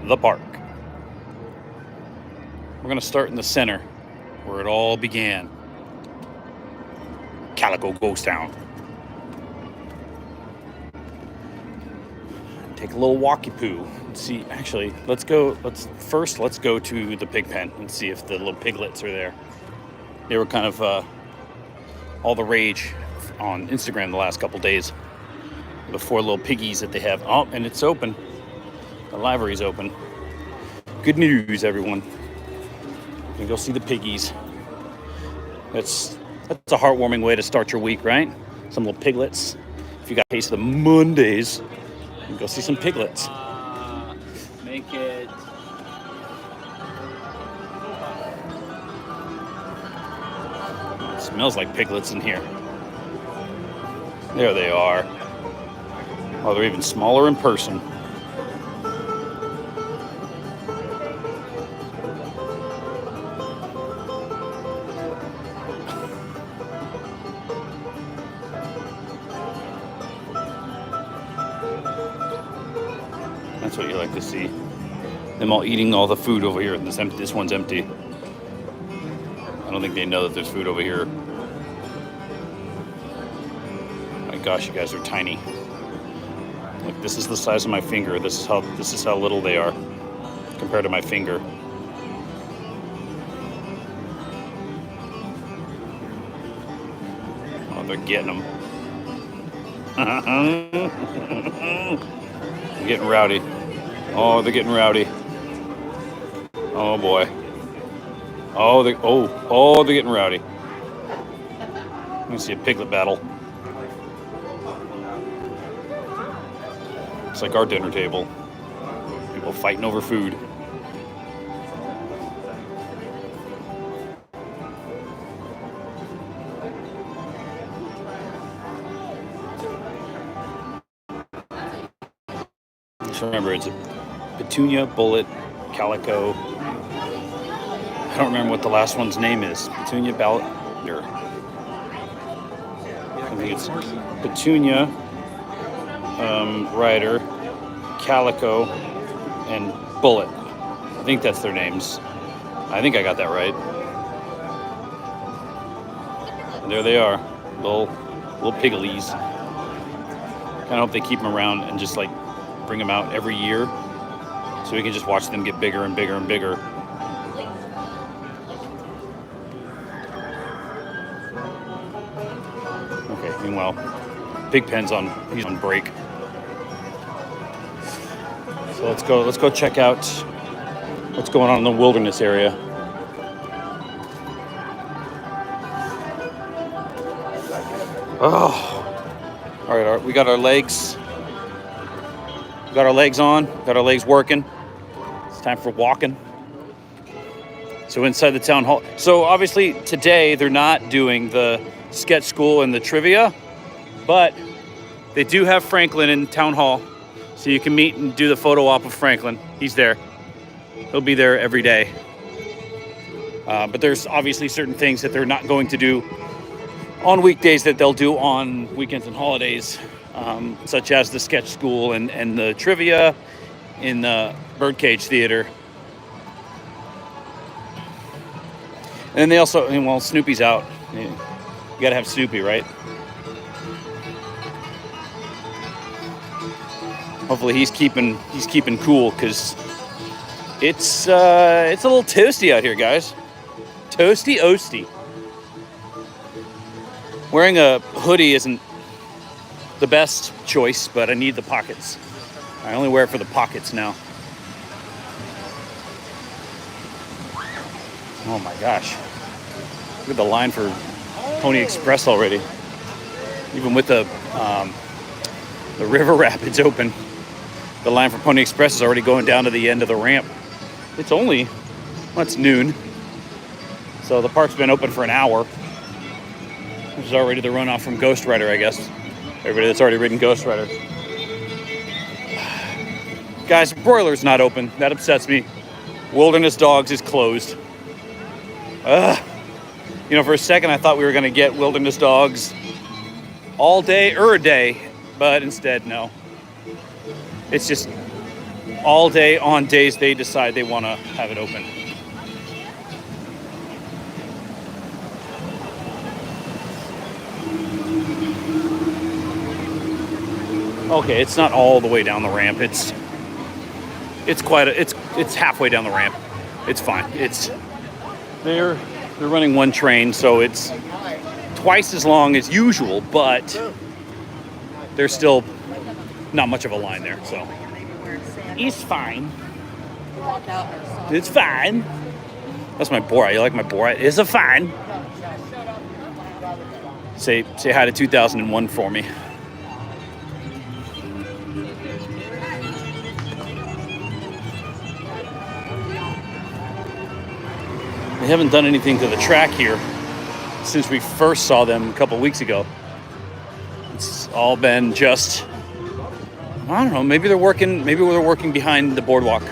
the park. We're going to start in the center, where it all began. Calico Ghost Town. Take a little walkie poo. See, actually, let's go to the pig pen and see if the little piglets are there. They were kind of all the rage on Instagram the last couple days. The 4 little piggies that they have. Oh, and it's open. The library's open. Good news, everyone. You can go see the piggies. That's a heartwarming way to start your week, right? Some little piglets. If you got a taste of the Mondays, you can go see some piglets. Make it. It smells like piglets in here. There they are. Oh, they're even smaller in person. That's what you like to see. Them all eating all the food over here. This one's empty. I don't think they know that there's food over here. My gosh, you guys are tiny. Look, this is the size of my finger. This is how little they are compared to my finger. Oh, they're getting them. They're getting rowdy. Oh, they're getting rowdy. Oh boy. Oh, they're getting rowdy. Let me see a piglet battle. It's like our dinner table. People fighting over food. Just remember, it's a Petunia, Bullet, Calico. I don't remember what the last one's name is. Petunia, Ballot. I think it's Petunia, Ryder, Calico, and Bullet. I think that's their names. I think I got that right. And there they are, little piglies. Kind of hope they keep them around and just like bring them out every year, so we can just watch them get bigger and bigger and bigger. Okay, meanwhile, Big Pen's he's on break. So let's go check out what's going on in the wilderness area. Oh, all right, we got our legs. Got our legs on, got our legs working. It's time for walking. So inside the town hall. So obviously today they're not doing the sketch school and the trivia, but they do have Franklin in town hall. So you can meet and do the photo op of Franklin. He's there. He'll be there every day. But there's obviously certain things that they're not going to do on weekdays that they'll do on weekends and holidays, such as the sketch school and the trivia in the Birdcage Theater. And then they also, well, Snoopy's out. You gotta have Snoopy, right? Hopefully he's keeping cool, because it's a little toasty out here, guys. Toasty oasty. Wearing a hoodie isn't the best choice, but I need the pockets. I only wear it for the pockets now. Oh my gosh. Look at the line for Pony Express already. Even with the river rapids open, the line for Pony Express is already going down to the end of the ramp. It's only, it's noon. So the park's been open for an hour. Which is already the runoff from Ghost Rider, I guess. Everybody that's already ridden Ghost Rider. Guys, Broiler's not open. That upsets me. Wilderness Dogs is closed. For a second I thought we were going to get Wilderness Dogs all day or a day, but instead, no. It's just all day on days they decide they want to have it open. Okay, it's not all the way down the ramp. It's halfway down the ramp. It's fine. They're running one train, so it's twice as long as usual, but there's still not much of a line there, so it's fine. It's fine. That's my Borat. You like my Borat? It's a fine. Say hi to 2001 for me. They haven't done anything to the track here since we first saw them a couple weeks ago. It's all been just, I don't know, maybe they're working behind the boardwalk,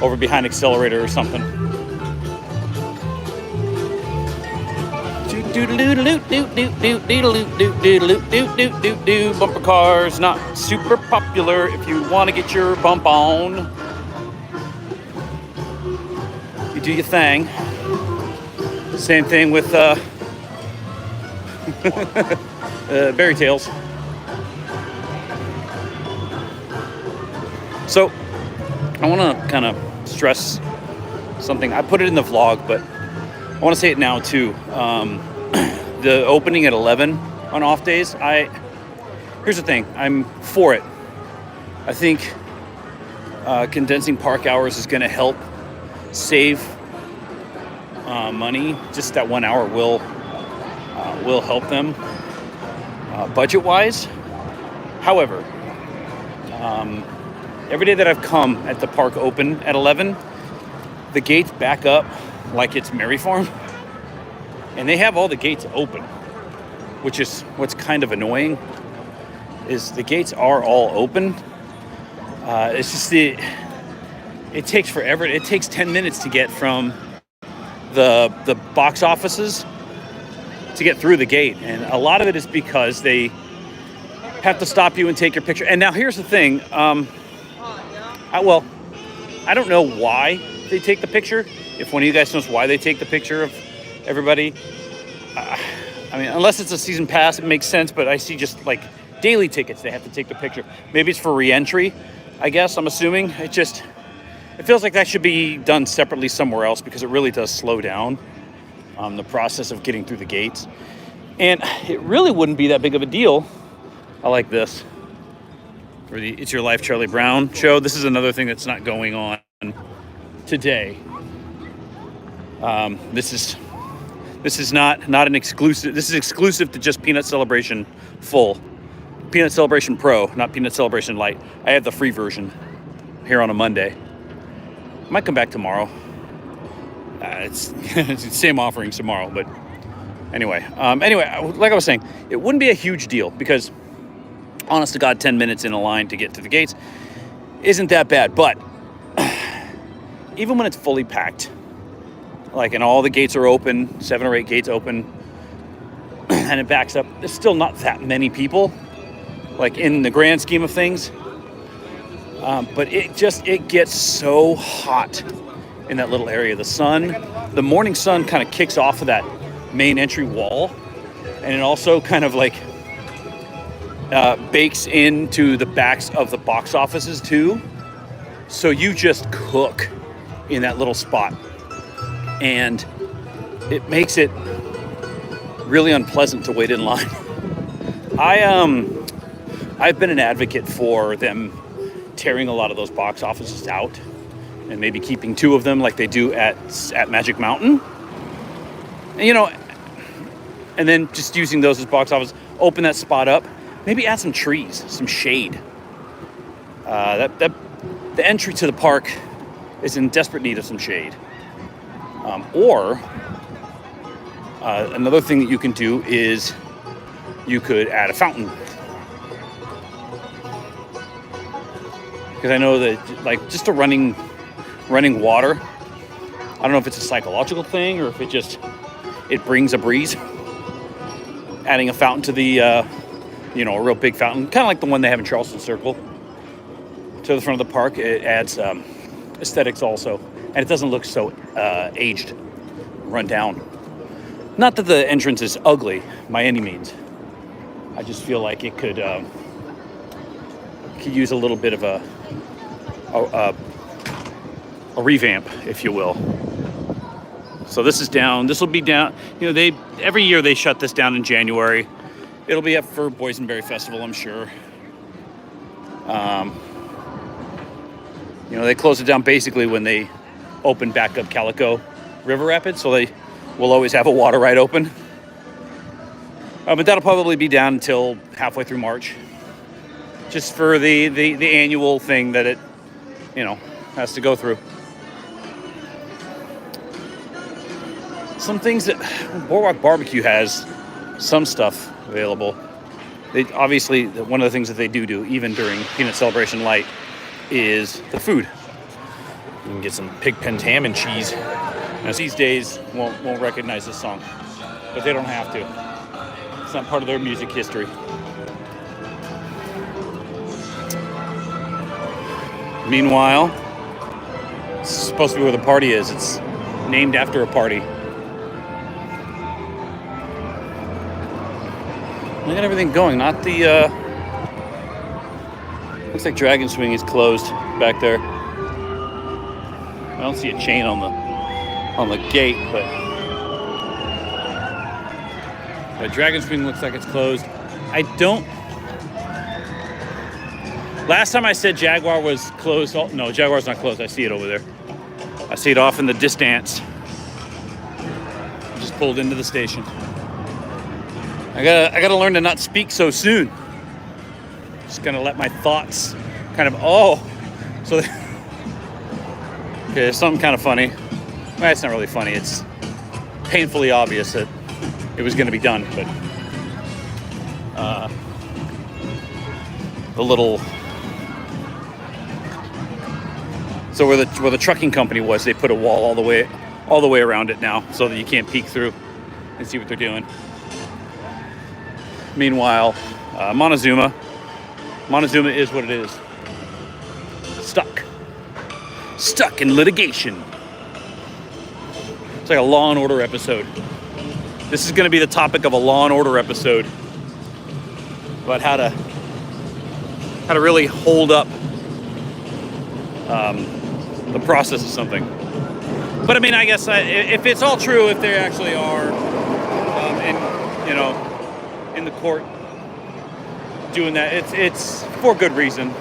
over behind Accelerator or something. Bumper cars, not super popular if you want to get your bump on. You do your thing. Same thing with Berry Tails. So I want to kind of stress something. I put it in the vlog, but I want to say it now too. The opening at 11 on off days, here's the thing, I'm for it. I think condensing park hours is going to help save money. Just that 1 hour will help them budget-wise. However, every day that I've come at the park open at 11, the gates back up like it's Mary Farm, and they have all the gates open, which is what's kind of annoying. Is the gates are all open. It's just it takes forever. It takes 10 minutes to get from the box offices to get through the gate, and a lot of it is because they have to stop you and take your picture. And now here's the thing, I don't know why they take the picture. If one of you guys knows why they take the picture of everybody, I mean, unless it's a season pass, it makes sense, but I see just like daily tickets, they have to take the picture. Maybe it's for re-entry, I guess, I'm assuming. It feels like that should be done separately somewhere else, because it really does slow down the process of getting through the gates. And it really wouldn't be that big of a deal. I like this. For the It's Your Life Charlie Brown show. This is another thing that's not going on today. This is not an exclusive. This is exclusive to just Peanut Celebration Full. Peanut Celebration Pro, not Peanut Celebration Lite. I have the free version here on a Monday. Might come back tomorrow. It's the same offerings tomorrow, but anyway, like I was saying, it wouldn't be a huge deal, because honest to God, 10 minutes in a line to get to the gates isn't that bad. But even when it's fully packed, like, and all the gates are open, 7 or 8 gates open, and it backs up, there's still not that many people, like in the grand scheme of things. But it gets so hot in that little area. The morning sun kind of kicks off of that main entry wall, and it also kind of like bakes into the backs of the box offices too. So you just cook in that little spot, and it makes it really unpleasant to wait in line. I've been an advocate for them tearing a lot of those box offices out and maybe keeping 2 of them like they do at Magic Mountain. And, and then just using those as box office, open that spot up, maybe add some trees, some shade. The entry to the park is in desperate need of some shade. Or another thing that you can do is you could add a fountain. Because I know that, like, just a running water, I don't know if it's a psychological thing or if it brings a breeze. Adding a fountain to the, a real big fountain, kind of like the one they have in Charleston Circle, to the front of the park. It adds aesthetics also, and it doesn't look so aged, run down. Not that the entrance is ugly by any means. I just feel like it could use a little bit of a revamp, if you will. So this is down. This will be down. You know, every year they shut this down in January. It'll be up for Boysenberry Festival, I'm sure. You know, they closed it down basically when they opened back up Calico River Rapids, so they will always have a water ride open. But that'll probably be down until halfway through March, just for the annual thing that it, you know, has to go through. Some things that Boardwalk Barbecue has, some stuff available. They obviously, one of the things that they do even during Peanut Celebration Lite is the food. You can get some Pigpen's ham and cheese. Now these days won't recognize this song, but they don't have to. It's not part of their music history. Meanwhile, it's supposed to be where the party is. It's named after a party. Look at everything going. Not the. Looks like Dragon Swing is closed back there. I don't see a chain on the gate, but Dragon Swing looks like it's closed. I don't. Last time I said Jaguar was closed. Oh, no, Jaguar's not closed. I see it over there. I see it off in the distance. Just pulled into the station. I gotta learn to not speak so soon. Just gonna let my thoughts kind of so okay, there's something kind of funny. Well, it's not really funny. It's painfully obvious that it was gonna be done, but the little where the trucking company was, they put a wall all the way around it now, so that you can't peek through and see what they're doing. Meanwhile, Montezuma is what it is. Stuck in litigation. It's like a Law and Order episode. This is going to be the topic of a Law and Order episode about how to really hold up the process of something. But I mean, I guess if it's all true, if they actually are, in the court doing that, it's for good reason.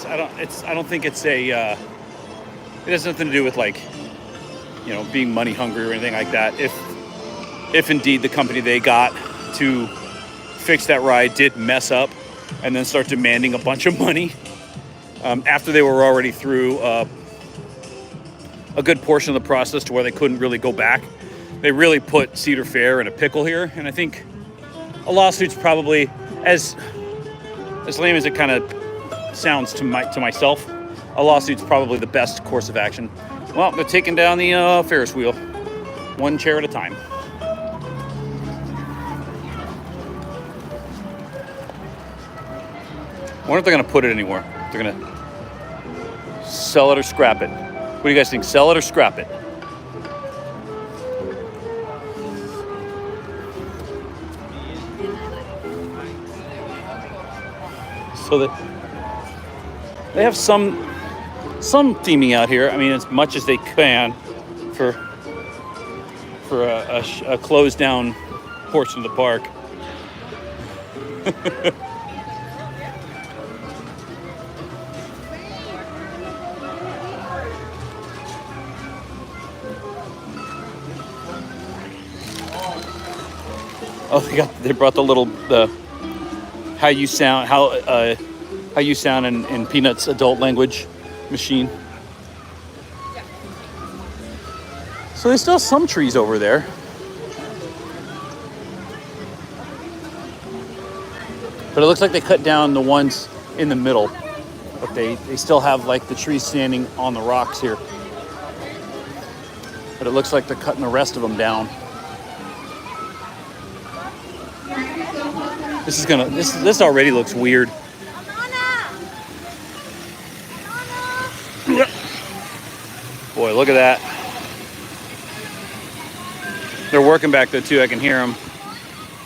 I don't think it's it has nothing to do with, like, being money hungry or anything like that. If indeed the company they got to fix that ride did mess up and then start demanding a bunch of money after they were already through a good portion of the process to where they couldn't really go back, they really put Cedar Fair in a pickle here. And I think a lawsuit's probably, as lame as it kind of sounds to myself, a lawsuit's probably the best course of action. Well, they're taking down the Ferris wheel, one chair at a time. I wonder if they're going to put it anywhere. They're going to sell it or scrap it. What do you guys think? Sell it or scrap it? So that they have some theming out here. I mean, as much as they can for a closed down portion of the park. Oh, they brought the little how you sound in Peanuts adult language machine. So there's still some trees over there. But it looks like they cut down the ones in the middle. But they still have, like, the trees standing on the rocks here. But it looks like they're cutting the rest of them down. This already looks weird. Boy, look at that. They're working back there too. I can hear them.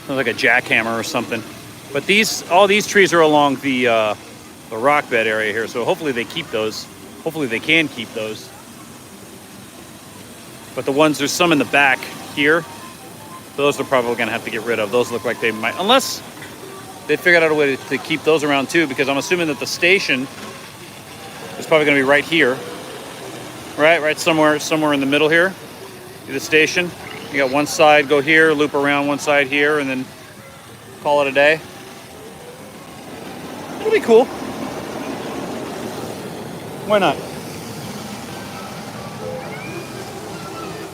Sounds like a jackhammer or something. But all these trees are along the rock bed area here. So hopefully they keep those. Hopefully they can keep those. But there's some in the back here. Those are probably going to have to get rid of. Those look like they might, unless they figured out a way to keep those around too, because I'm assuming that the station is probably going to be right here. Right somewhere in the middle here. The station. You got one side, go here, loop around one side here, and then call it a day. It'll be cool. Why not?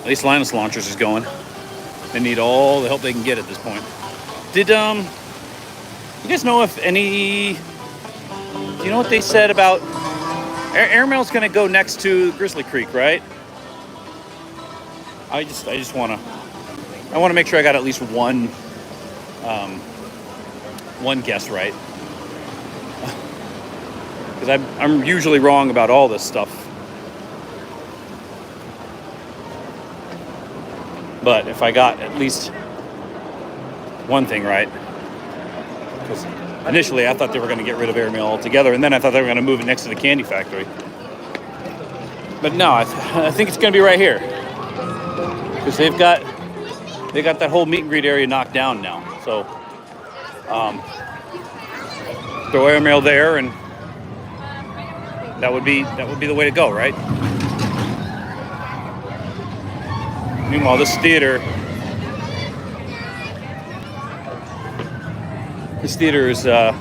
At least Linus Launchers is going. They need all the help they can get at this point. Did you guys know if any? Do you know what they said about airmail's going to go next to Grizzly Creek, right? I just want to make sure I got at least one guess right, because I'm usually wrong about all this stuff. But if I got at least one thing right, because initially I thought they were going to get rid of airmail altogether, and then I thought they were going to move it next to the candy factory. But no, I think it's going to be right here, because they got that whole meet and greet area knocked down now. So throw airmail there, and that would be the way to go, right? Meanwhile, this theater is it's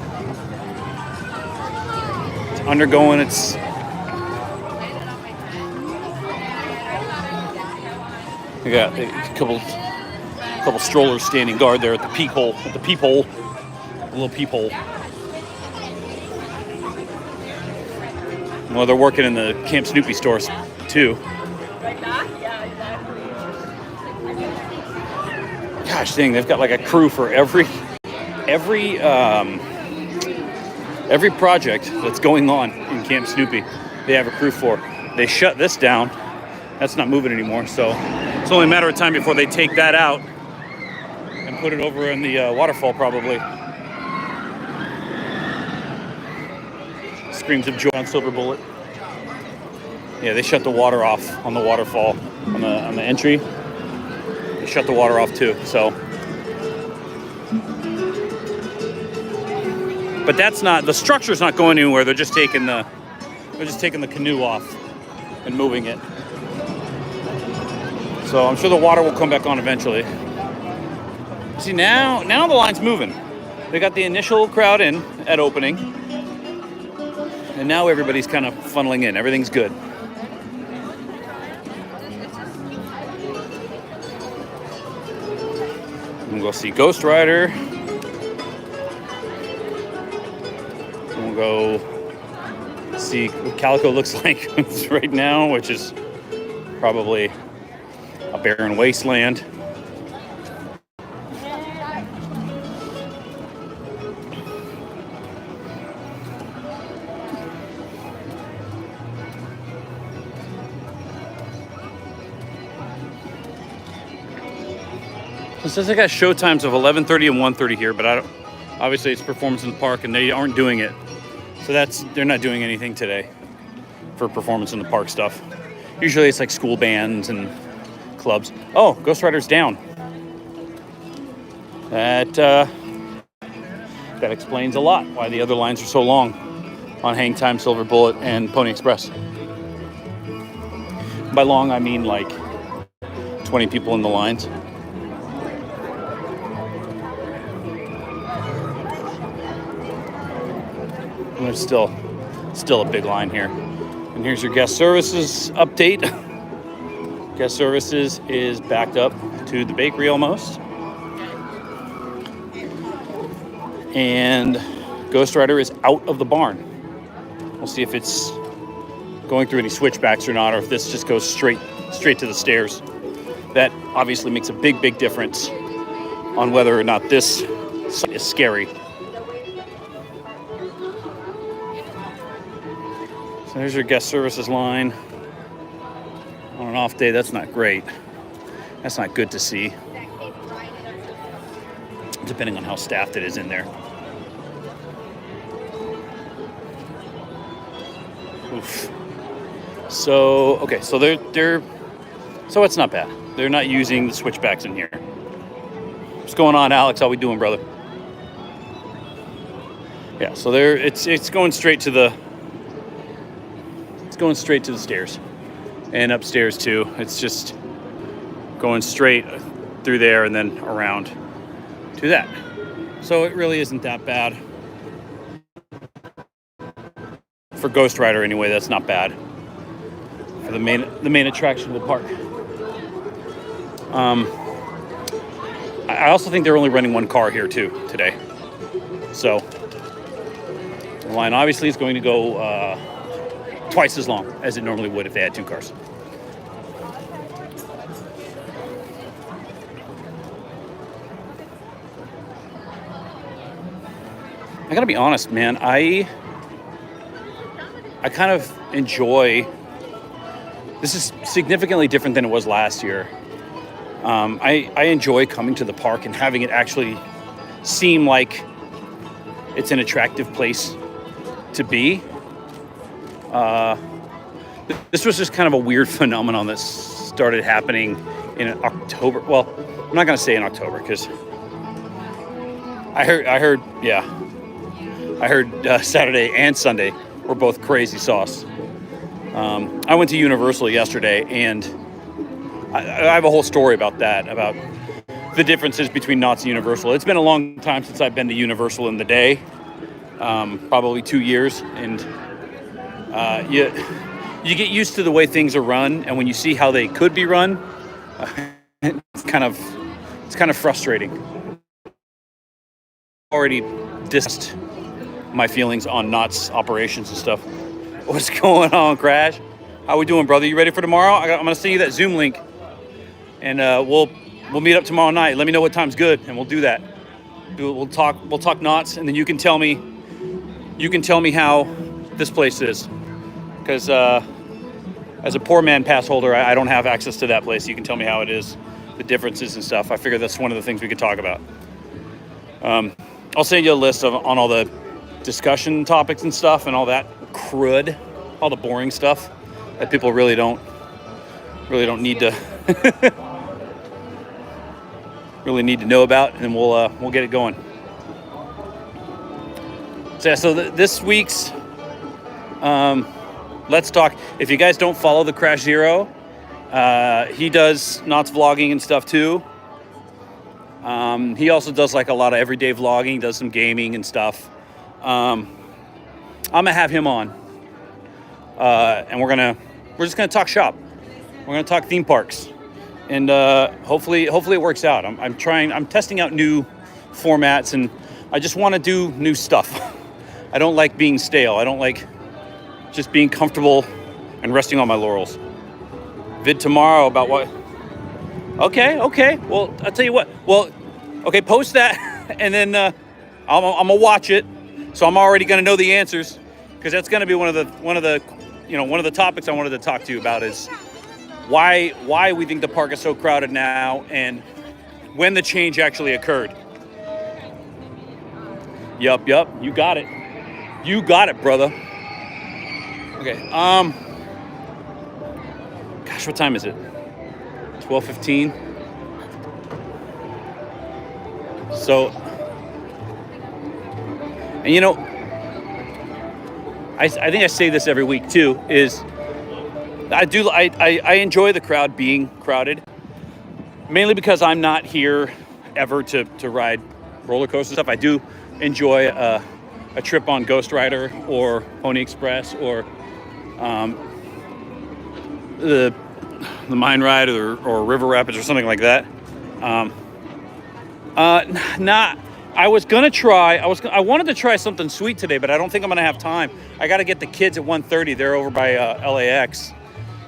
undergoing its we got a couple strollers standing guard there at the peephole, a little peephole. Well, they're working in the Camp Snoopy stores too. Gosh dang, they've got like a crew for every project that's going on in Camp Snoopy. They have a crew for. They shut this down. That's not moving anymore, so it's only a matter of time before they take that out and put it over in the waterfall, probably. Screams of joy on Silver Bullet. Yeah, they shut the water off on the waterfall on the entry. They shut the water off too. So, but that's not, the structure's not going anywhere. They're just taking the canoe off and moving it. So I'm sure the water will come back on eventually. See, now the line's moving. They got the initial crowd in at opening, and now everybody's kind of funneling in. Everything's good. We'll go see Ghost Rider. And we'll go see what Calico looks like right now, which is probably a barren wasteland. It says I got show times of 11:30 and 1:30 here, but obviously it's Performance in the Park and they aren't doing it. So they're not doing anything today for Performance in the Park stuff. Usually it's like school bands and clubs. Oh, Ghost Rider's down. That explains a lot why the other lines are so long on Hang Time, Silver Bullet, and Pony Express. By long, I mean like 20 people in the lines. And there's still a big line here. And here's your guest services update. Guest services is backed up to the bakery almost. And Ghost Rider is out of the barn. We'll see if it's going through any switchbacks or not, or if this just goes straight to the stairs. That obviously makes a big difference on whether or not this is scary. So there's your guest services line. on an off day, that's not great. That's not good to see, depending on how staffed it is in there. Oof. So, okay, so they're so it's not bad. They're not using the switchbacks in here. What's going on, Alex? How we doing, brother? Yeah, so it's going straight to the stairs, and upstairs too. It's just going straight through there and then around to that. So it really isn't that bad. For Ghost Rider anyway, that's not bad. For the main attraction of the park. I also think they're only running one car here too today. So the line obviously is going to go twice as long as it normally would if they had two cars. I gotta be honest, man. I kind of enjoy. This is significantly different than it was last year. I enjoy coming to the park and having it actually seem like it's an attractive place to be. This was just kind of a weird phenomenon that started happening in October. Well, I'm not gonna say in October because I heard Saturday and Sunday were both crazy sauce. I went to Universal yesterday, and I have a whole story about that, about the differences between Knott's and Universal. It's been a long time since I've been to Universal in the day, probably 2 years, and you get used to the way things are run, and when you see how they could be run, it's kind of frustrating. Already dissed my feelings on Knott's operations and stuff. What's going on, Crash? How we doing, brother? You ready for tomorrow? I'm gonna send you that Zoom link, and we'll meet up tomorrow night. Let me know what time's good, and we'll do that. We'll talk Knott's, and then you can tell me how this place is, because as a poor man pass holder, I don't have access to that place. You can tell me how it is, the differences and stuff. I figure that's one of the things we could talk about. I'll send you a list on all the discussion topics and stuff and all that crud, all the boring stuff that people really don't need to really need to know about, and we'll get it going. So yeah, this week's Let's Talk. If you guys don't follow the Crash Zero, he does Knott's vlogging and stuff too. He also does like a lot of everyday vlogging, does some gaming and stuff. I'm gonna have him on, and we're just gonna talk shop. We're gonna talk theme parks, and hopefully it works out. I'm testing out new formats, and I just want to do new stuff. I don't like being stale. I don't like just being comfortable and resting on my laurels. Vid tomorrow about what? Okay. Well, I'll tell you what. Well, okay, post that, and then I'm gonna watch it. So I'm already gonna know the answers, because that's gonna be one of the topics I wanted to talk to you about is why we think the park is so crowded now and when the change actually occurred. Yup, you got it. You got it, brother. Okay. Gosh, what time is it? 12:15. So, and you know, I think I say this every week too, is I enjoy the crowd being crowded, mainly because I'm not here ever to ride roller coaster stuff. I do enjoy a trip on Ghost Rider or Pony Express or the Mine Ride or River Rapids or something like that. I wanted to try something sweet today, but I don't think I'm gonna have time. I got to get the kids at 1:30. They're over by LAX,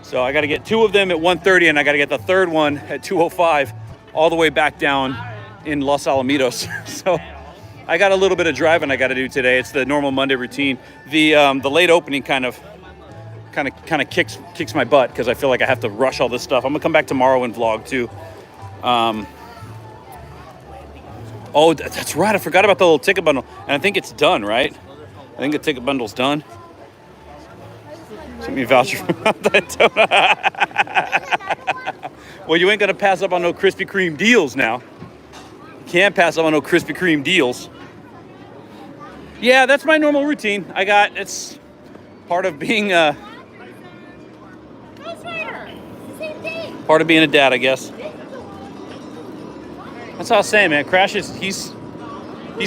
so I got to get two of them at 1:30, and I got to get the third one at 2:05, all the way back down in Los Alamitos. So I got a little bit of driving I got to do today. It's the normal Monday routine. The late opening kind of kind of kicks my butt because I feel like I have to rush all this stuff. I'm gonna come back tomorrow and vlog too. Oh, that's right. I forgot about the little ticket bundle, and I think it's done, right? I think the ticket bundle's done. Send me a voucher for that. Well, you ain't gonna pass up on no Krispy Kreme deals now. You can't pass up on no Krispy Kreme deals. Yeah, that's my normal routine. It's part of being part of being a dad, I guess. That's all I was saying, man. Crash he's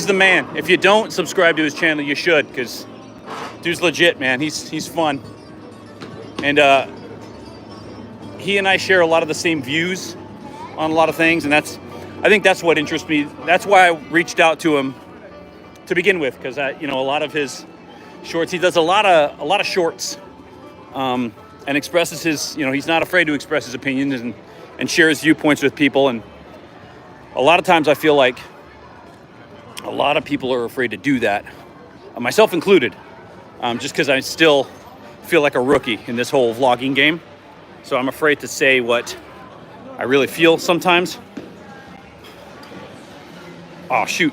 the man. If you don't subscribe to his channel, you should, because dude's legit, man. He's fun. And he and I share a lot of the same views on a lot of things, and I think that's what interests me. That's why I reached out to him to begin with, because a lot of his shorts, he does a lot of shorts, and expresses his, he's not afraid to express his opinions and share his viewpoints with people. And a lot of times I feel like a lot of people are afraid to do that, myself included, just because I still feel like a rookie in this whole vlogging game. So I'm afraid to say what I really feel sometimes. Oh, shoot.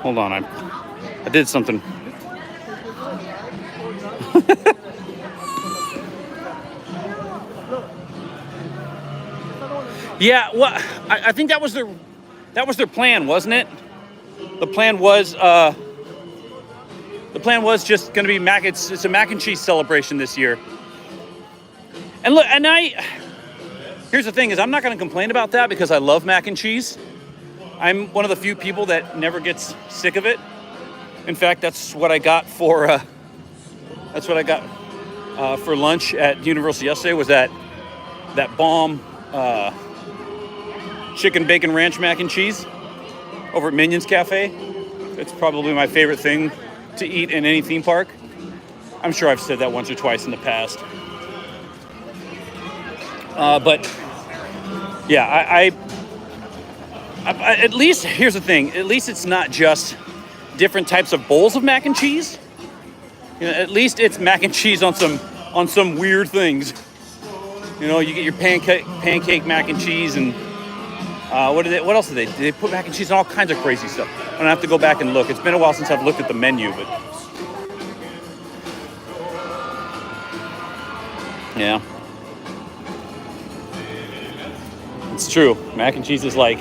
Hold on, I did something. Yeah, well, I think that was their plan, wasn't it? The plan was just going to be it's a mac and cheese celebration this year. And look, here's the thing is I'm not going to complain about that because I love mac and cheese. I'm one of the few people that never gets sick of it. In fact, that's what I got for lunch at Universal yesterday, was that bomb chicken bacon ranch mac and cheese over at Minions Cafe. It's probably my favorite thing to eat in any theme park. I'm sure I've said that once or twice in the past. But yeah, I at least, here's the thing, at least it's not just different types of bowls of mac and cheese. At least it's mac and cheese on some weird things. You get your pancake mac and cheese, and what else did they do? They put mac and cheese on all kinds of crazy stuff. I'm gonna have to go back and look. It's been a while since I've looked at the menu, but yeah, it's true. Mac and cheese is like,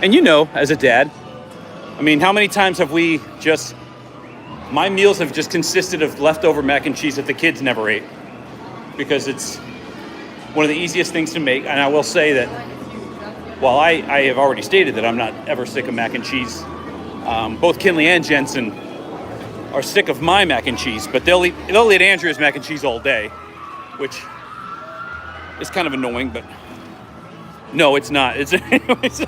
and as a dad, I mean, how many times have my meals have just consisted of leftover mac and cheese that the kids never ate, because it's one of the easiest things to make. And I will say that while I have already stated that I'm not ever sick of mac and cheese, both Kinley and Jensen are sick of my mac and cheese, but they'll eat Andrea's mac and cheese all day, which is kind of annoying, but no, it's not. It's anyways,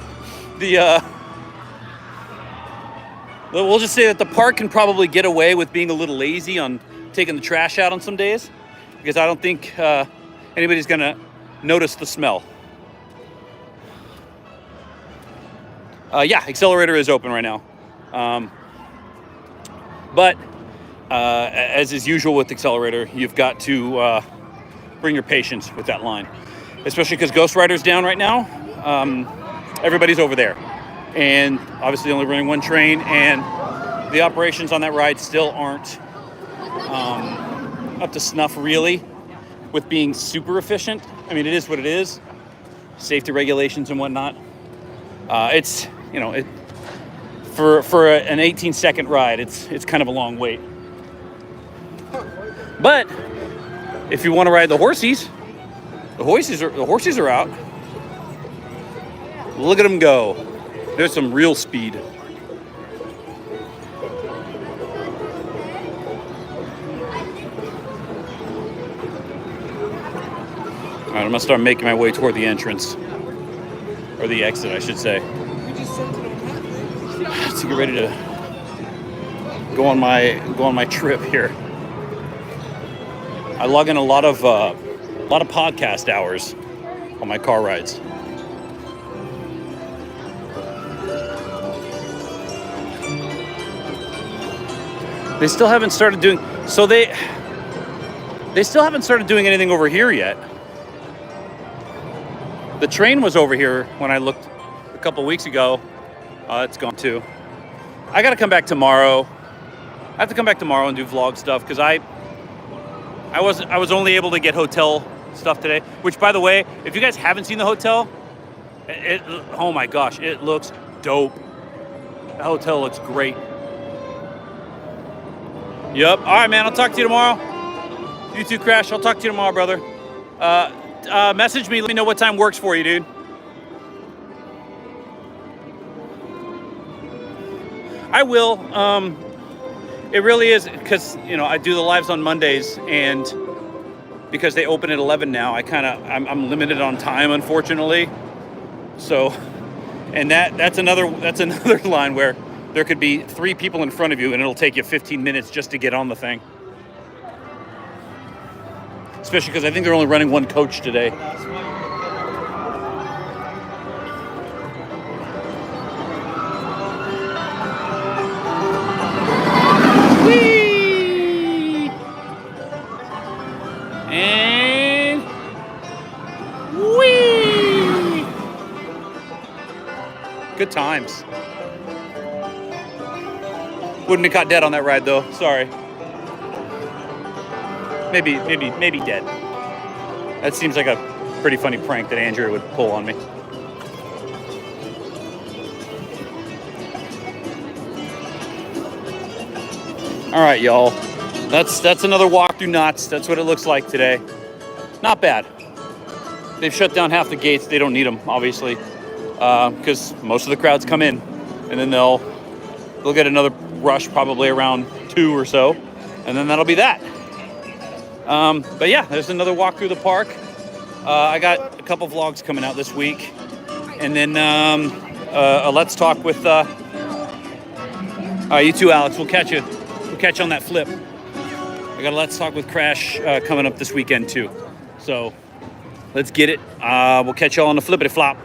we'll just say that the park can probably get away with being a little lazy on taking the trash out on some days, because I don't think anybody's gonna notice the smell. Yeah, Accelerator is open right now. But as is usual with Accelerator, you've got to bring your patience with that line, especially because Ghost Rider's down right now. Everybody's over there, and obviously only running one train, and the operations on that ride still aren't up to snuff, really, with being super efficient. I mean, it is what it is. Safety regulations and whatnot. It's for an 18-second ride, it's kind of a long wait. But if you want to ride the horsies are out. Look at them go. There's some real speed. All right, I'm gonna start making my way toward the entrance, or the exit, I should say. To get ready to go on my trip here. I log in a lot of podcast hours on my car rides. They still haven't started doing so. They still haven't started doing anything over here yet. The train was over here when I looked a couple weeks ago. It's gone too. I got to come back tomorrow. I have to come back tomorrow and do vlog stuff because I was only able to get hotel stuff today. Which, by the way, if you guys haven't seen the hotel, oh my gosh, it looks dope. The hotel looks great. Yep. All right, man. I'll talk to you tomorrow. You too, Crash. I'll talk to you tomorrow, brother. Message me. Let me know what time works for you, dude. I will. It really is because I do the lives on Mondays, and because they open at 11 now, I'm limited on time, unfortunately. So, and that's another line where there could be 3 people in front of you, and it'll take you 15 minutes just to get on the thing. Especially because I think they're only running 1 coach today. Whee! And whee! Good times. Wouldn't have caught dead on that ride though. Sorry. Maybe dead. That seems like a pretty funny prank that Andrea would pull on me. All right, y'all. That's another walk through Knott's. That's what it looks like today. Not bad. They've shut down half the gates. They don't need them, obviously, because most of the crowds come in, and then they'll get another rush probably around 2 or so, and then that'll be that. But yeah, there's another walk through the park. I got a couple vlogs coming out this week, and then a Let's Talk with you too, Alex. We'll catch you. We'll catch you on that flip. I got a Let's Talk with Crash coming up this weekend too. So let's get it. We'll catch y'all on the flippity flop.